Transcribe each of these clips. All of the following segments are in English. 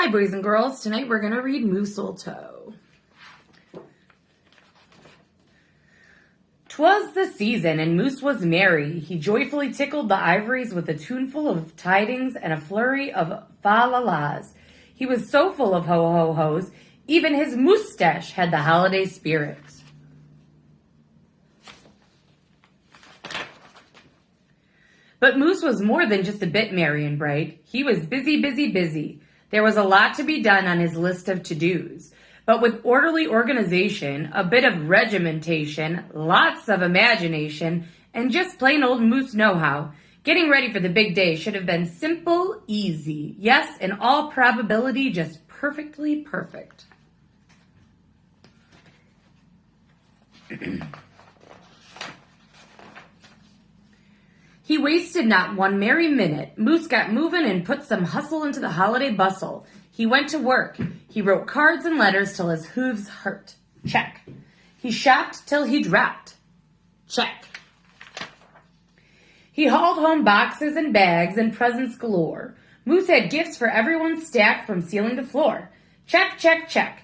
Hi, boys and girls. Tonight we're going to read Mooseltoe. 'Twas the season, and Moose was merry. He joyfully tickled the ivories with a tuneful of tidings and a flurry of fa-la-las. He was so full of ho-ho-hos, even his moustache had the holiday spirit. But Moose was more than just a bit merry and bright. He was busy, busy, busy. There was a lot to be done on his list of to-dos. But with orderly organization, a bit of regimentation, lots of imagination, and just plain old Moose know-how, getting ready for the big day should have been simple, easy. Yes, in all probability, just perfectly perfect. He wasted not one merry minute. Moose got moving and put some hustle into the holiday bustle. He went to work. He wrote cards and letters till his hooves hurt. Check. He shopped till he dropped. Check. He hauled home boxes and bags and presents galore. Moose had gifts for everyone stacked from ceiling to floor. Check, check, check.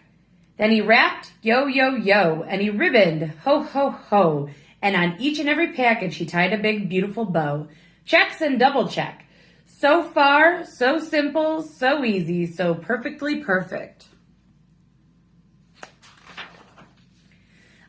Then he wrapped, yo, yo, yo, and he ribboned, ho, ho, ho. And on each and every package he tied a big, beautiful bow. Checks and double check. So far, so simple, so easy, so perfectly perfect.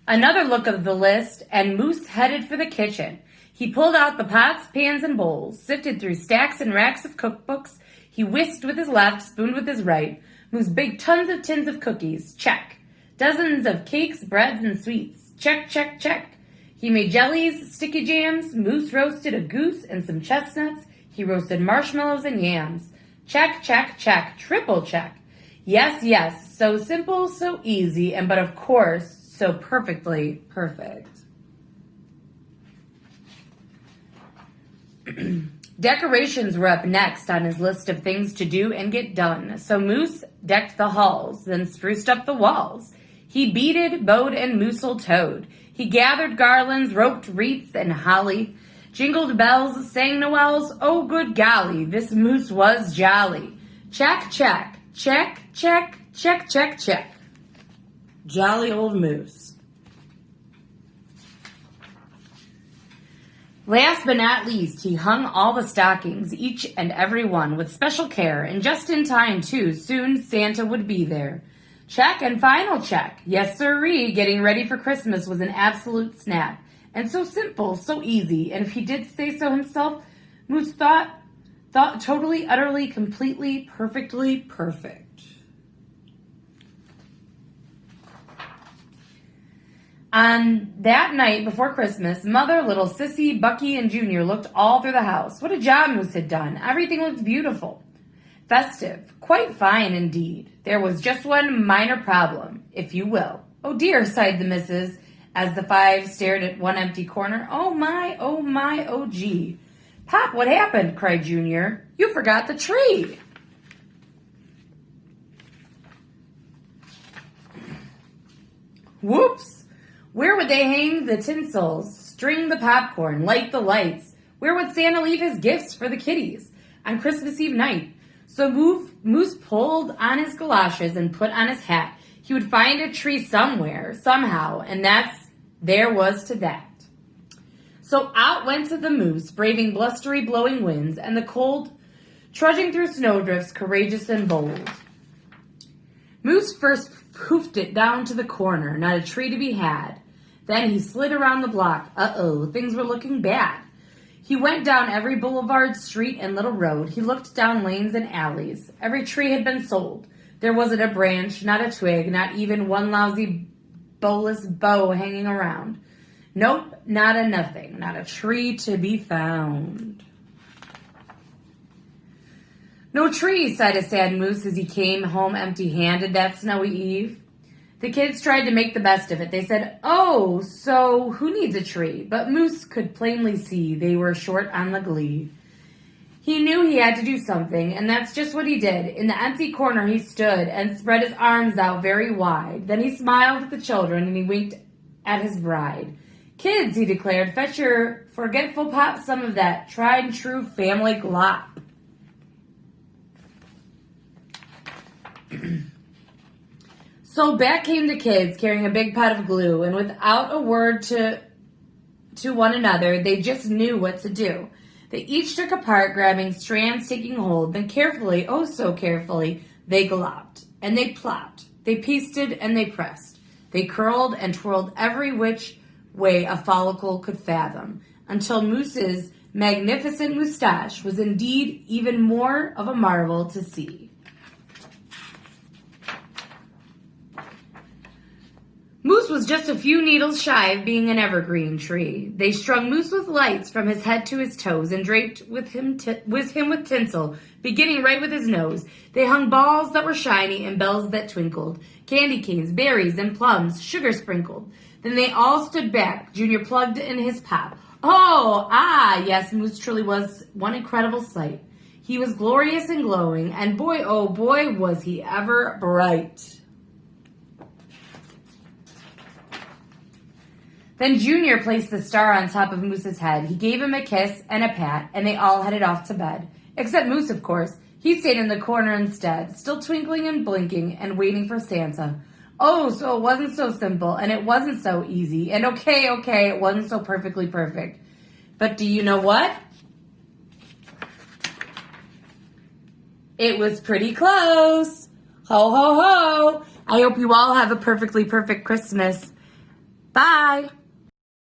Another look of the list, and Moose headed for the kitchen. He pulled out the pots, pans, and bowls, sifted through stacks and racks of cookbooks. He whisked with his left, spooned with his right. Moose baked tons of tins of cookies. Check. Dozens of cakes, breads, and sweets. Check, check, check. He made jellies, sticky jams. Moose roasted a goose and some chestnuts. He roasted marshmallows and yams. Check, check, check, triple check. Yes, yes, so simple, so easy, and but of course, so perfectly perfect. Decorations were up next on his list of things to do and get done. So Moose decked the halls, then spruced up the walls. He beaded, bowed, and moosel-toed. He gathered garlands, roped wreaths, and holly, jingled bells, sang noels. Oh, good golly, this Moose was jolly. Check, check, check, check, check, check, check. Jolly old Moose. Last but not least, he hung all the stockings, each and every one, with special care, and just in time, too. Soon Santa would be there. Check and final check. Yes, sirree, getting ready for Christmas was an absolute snap. And so simple, so easy, and if he did say so himself, Moose thought totally, utterly, completely, perfectly perfect. On that night before Christmas, Mother, little Sissy, Bucky, and Junior looked all through the house. What a job Moose had done. Everything looked beautiful. Festive. Quite fine, indeed. There was just one minor problem, if you will. Oh dear, sighed the missus, as the five stared at one empty corner. Oh my, oh gee. Pop, what happened? Cried Junior. You forgot the tree. Whoops! Where would they hang the tinsels, string the popcorn, light the lights? Where would Santa leave his gifts for the kiddies on Christmas Eve night? So Moose pulled on his galoshes and put on his hat. He would find a tree somewhere, somehow, and there was to that. So out went the Moose, braving blustery blowing winds and the cold, trudging through snowdrifts, courageous and bold. Moose first hoofed it down to the corner, not a tree to be had. Then he slid around the block. Uh-oh, things were looking bad. He went down every boulevard, street, and little road. He looked down lanes and alleys. Every tree had been sold. There wasn't a branch, not a twig, not even one lousy bolus bough hanging around. Nope, not a nothing, not a tree to be found. No tree, sighed a sad Moose as he came home empty-handed that snowy eve. The kids tried to make the best of it. They said, oh, so who needs a tree? But Moose could plainly see they were short on the glee. He knew he had to do something, and that's just what he did. In the empty corner he stood and spread his arms out very wide. Then he smiled at the children and he winked at his bride. Kids, he declared, fetch your forgetful pop some of that tried and true family glop. So back came the kids carrying a big pot of glue, and without a word to one another, they just knew what to do. They each took a part, grabbing strands, taking hold, then carefully, oh so carefully, they glopped, and they plopped, they pasted and they pressed. They curled and twirled every which way a follicle could fathom, until Moose's magnificent moustache was indeed even more of a marvel to see. Moose was just a few needles shy of being an evergreen tree. They strung Moose with lights from his head to his toes and draped with him with tinsel, beginning right with his nose. They hung balls that were shiny and bells that twinkled, candy canes, berries, and plums, sugar sprinkled. Then they all stood back. Junior plugged in his pop. Yes, Moose truly was one incredible sight. He was glorious and glowing, and boy, oh boy, was he ever bright. Then Junior placed the star on top of Moose's head. He gave him a kiss and a pat, and they all headed off to bed. Except Moose, of course. He stayed in the corner instead, still twinkling and blinking and waiting for Santa. Oh, so it wasn't so simple, and it wasn't so easy, and okay, it wasn't so perfectly perfect. But do you know what? It was pretty close. Ho, ho, ho. I hope you all have a perfectly perfect Christmas. Bye.